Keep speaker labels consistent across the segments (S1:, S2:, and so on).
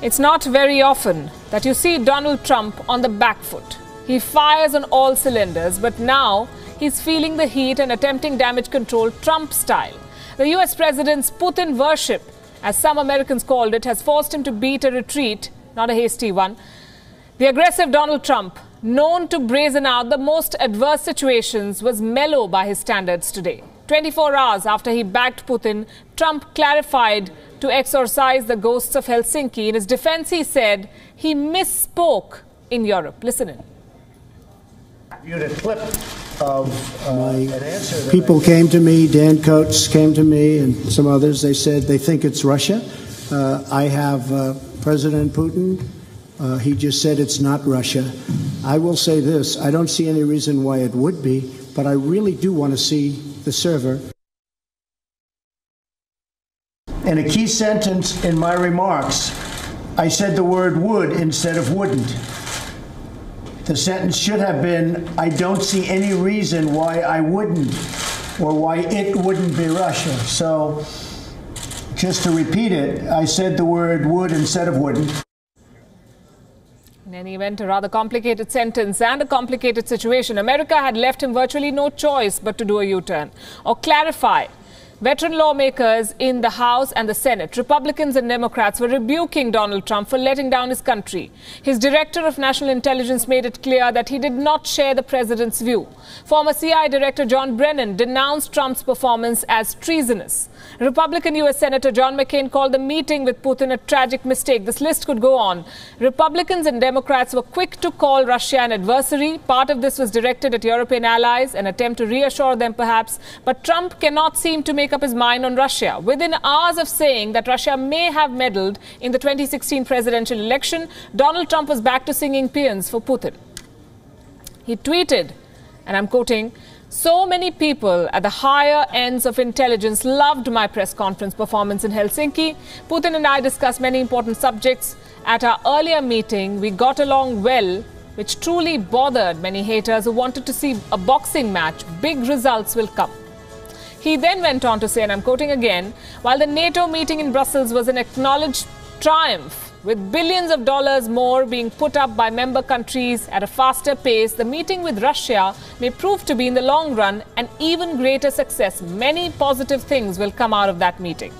S1: It's not very often that you see Donald Trump on the back foot. He fires on all cylinders, but now he's feeling the heat and attempting damage control Trump style. The US president's Putin worship, as some Americans called it, has forced him to beat a retreat, not a hasty one. The aggressive Donald Trump, known to brazen out the most adverse situations, was mellow by his standards today. 24 hours after he backed Putin, Trump clarified to exorcise the ghosts of Helsinki. In his defense, he said he misspoke in Europe. Listen in.
S2: You had a clip of an answer.
S3: People came to me, Dan Coates came to me, and some others. They said they think it's Russia. I have President Putin. He just said it's not Russia. I will say this. I don't see any reason why it would be, but I really do want to see the server.
S2: In a key sentence in my remarks, I said the word would instead of wouldn't. The sentence should have been, I don't see any reason why I wouldn't, or why it wouldn't be Russia. So, just to repeat it, I said the word would instead of wouldn't.
S1: In any event, a rather complicated sentence and a complicated situation. America had left him virtually no choice but to do a U-turn or clarify. Veteran lawmakers in the House and the Senate, Republicans and Democrats, were rebuking Donald Trump for letting down his country. His director of national intelligence made it clear that he did not share the president's view. Former CIA Director John Brennan denounced Trump's performance as treasonous. Republican U.S. Senator John McCain called the meeting with Putin a tragic mistake. This list could go on. Republicans and Democrats were quick to call Russia an adversary. Part of this was directed at European allies, an attempt to reassure them perhaps. But Trump cannot seem to make up his mind on Russia. Within hours of saying that Russia may have meddled in the 2016 presidential election, Donald Trump was back to singing paeans for Putin. He tweeted, and I'm quoting, "So many people at the higher ends of intelligence loved my press conference performance in Helsinki. Putin and I discussed many important subjects. At our earlier meeting, we got along well, which truly bothered many haters who wanted to see a boxing match. Big results will come." He then went on to say, and I'm quoting again, "While the NATO meeting in Brussels was an acknowledged triumph, with billions of dollars more being put up by member countries at a faster pace, the meeting with Russia may prove to be in the long run an even greater success. Many positive things will come out of that meeting."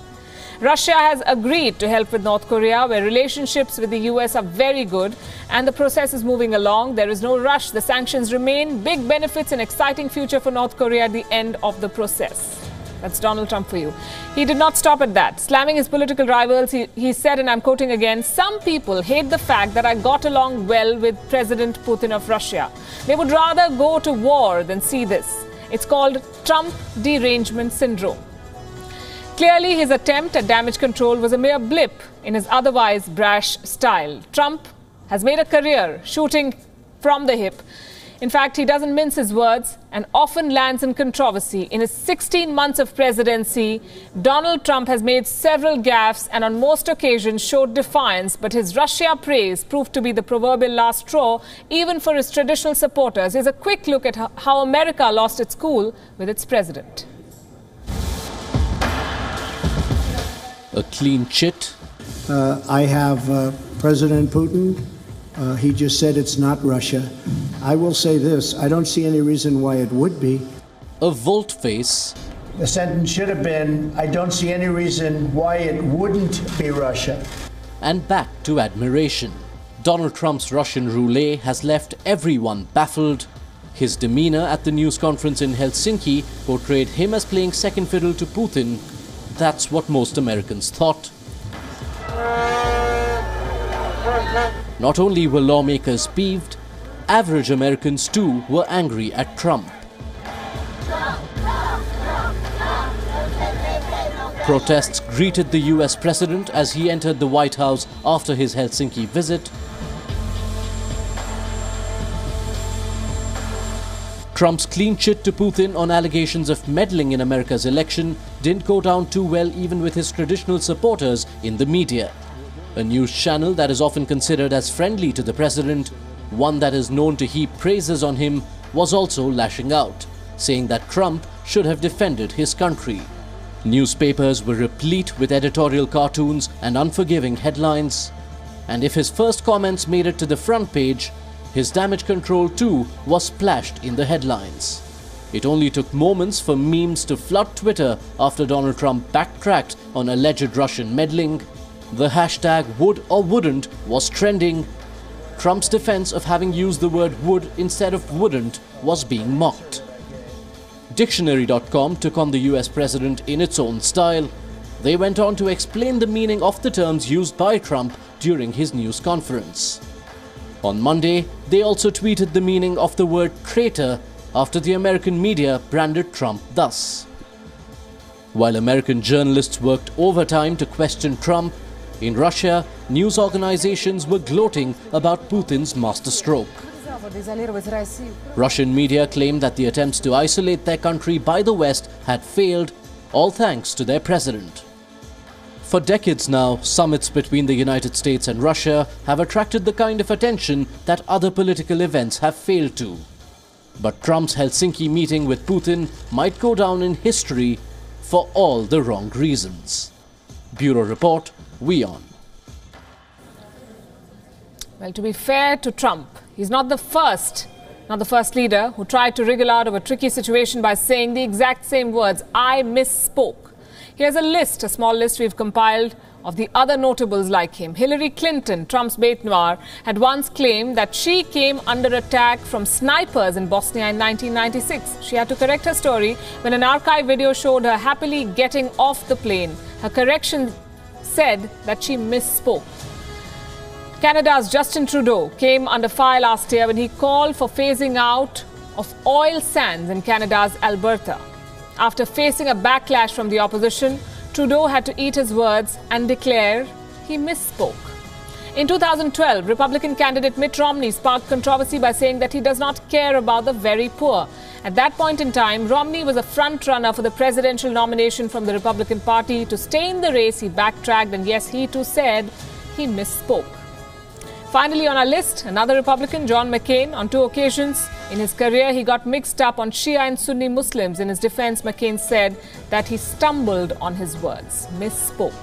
S1: Russia has agreed to help with North Korea, where relationships with the US are very good, and the process is moving along. There is no rush. The sanctions remain. Big benefits and exciting future for North Korea at the end of the process. That's Donald Trump for you. He did not stop at that. Slamming his political rivals, he said, and I'm quoting again, "Some people hate the fact that I got along well with President Putin of Russia. They would rather go to war than see this. It's called Trump derangement syndrome." Clearly, his attempt at damage control was a mere blip in his otherwise brash style. Trump has made a career shooting from the hip. In fact, he doesn't mince his words and often lands in controversy. In his 16 months of presidency, Donald Trump has made several gaffes and on most occasions showed defiance, but his Russia praise proved to be the proverbial last straw, even for his traditional supporters. Here's a quick look at how America lost its cool with its president.
S4: A clean chit.
S3: I have President Putin. He just said it's not Russia. I will say this. I don't see any reason why it would be.
S4: A volte-face.
S2: The sentence should have been, I don't see any reason why it wouldn't be Russia.
S4: And back to admiration. Donald Trump's Russian roulette has left everyone baffled. His demeanor at the news conference in Helsinki portrayed him as playing second fiddle to Putin. That's what most Americans thought. Not only were lawmakers peeved, average Americans too were angry at Trump. Protests greeted the US president as he entered the White House after his Helsinki visit. Trump's clean chit to Putin on allegations of meddling in America's election didn't go down too well even with his traditional supporters in the media. A news channel that is often considered as friendly to the president, one that is known to heap praises on him, was also lashing out, saying that Trump should have defended his country. Newspapers were replete with editorial cartoons and unforgiving headlines. And if his first comments made it to the front page, his damage control too was splashed in the headlines. It only took moments for memes to flood Twitter after Donald Trump backtracked on alleged Russian meddling. The hashtag would or wouldn't was trending. Trump's defense of having used the word would instead of wouldn't was being mocked. Dictionary.com took on the US president in its own style. They went on to explain the meaning of the terms used by Trump during his news conference. On Monday, they also tweeted the meaning of the word traitor after the American media branded Trump thus. While American journalists worked overtime to question Trump, in Russia, news organizations were gloating about Putin's masterstroke. Russian media claimed that the attempts to isolate their country by the West had failed, all thanks to their president. For decades now, summits between the United States and Russia have attracted the kind of attention that other political events have failed to. But Trump's Helsinki meeting with Putin might go down in history for all the wrong reasons. Bureau Report, WION.
S1: Well, to be fair to Trump, he's not the first leader who tried to wriggle out of a tricky situation by saying the exact same words, "I misspoke." Here's a small list we've compiled of the other notables like him. Hillary Clinton, Trump's bête noire, had once claimed that she came under attack from snipers in Bosnia in 1996. She had to correct her story when an archive video showed her happily getting off the plane. Her correction said that she misspoke. Canada's Justin Trudeau came under fire last year when he called for phasing out of oil sands in Canada's Alberta. After facing a backlash from the opposition, Trudeau had to eat his words and declare he misspoke. In 2012, Republican candidate Mitt Romney sparked controversy by saying that he does not care about the very poor. At that point in time, Romney was a front-runner for the presidential nomination from the Republican Party. To stay in the race, he backtracked, and yes, he too said he misspoke. Finally on our list, another Republican, John McCain. On 2 occasions in his career, he got mixed up on Shia and Sunni Muslims. In his defense, McCain said that he stumbled on his words, misspoke.